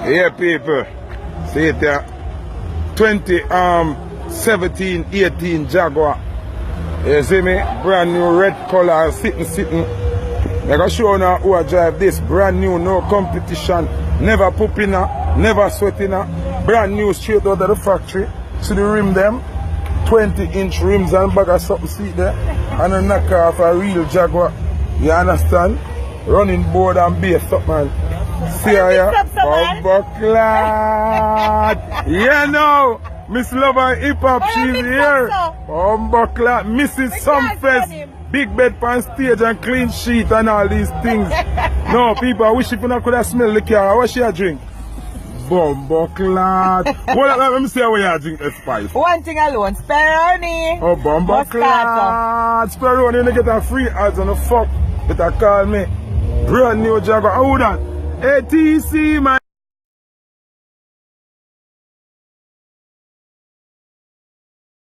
Yeah, people. See it there. 17, 18 Jaguar. You see me? Brand new red color, sitting. I'm gonna show you now who I drive this. Brand new, no competition. Never pooping, never sweating. Brand new, straight out of the factory. See the rim them? 20-inch rims and bag of something seat there. And a knock off a real Jaguar. You understand? Running board and base up, man. See ya, Bumbleclad. Yeah, no. Miss Lover Hip Hop, she's here. Bumbleclad. Mrs. Sumfest. Big bed pan stage and clean sheet and all these things. No, people, I wish if you could have smelled the car. What she a drink? Bumbleclad. Well, let me see how you drink a spice. One thing alone, Speroni. Oh, Bumbleclad. Speroni, you get a free ads on the fuck. Better call me. Brand new Jaguar. Hold on. ATC, man.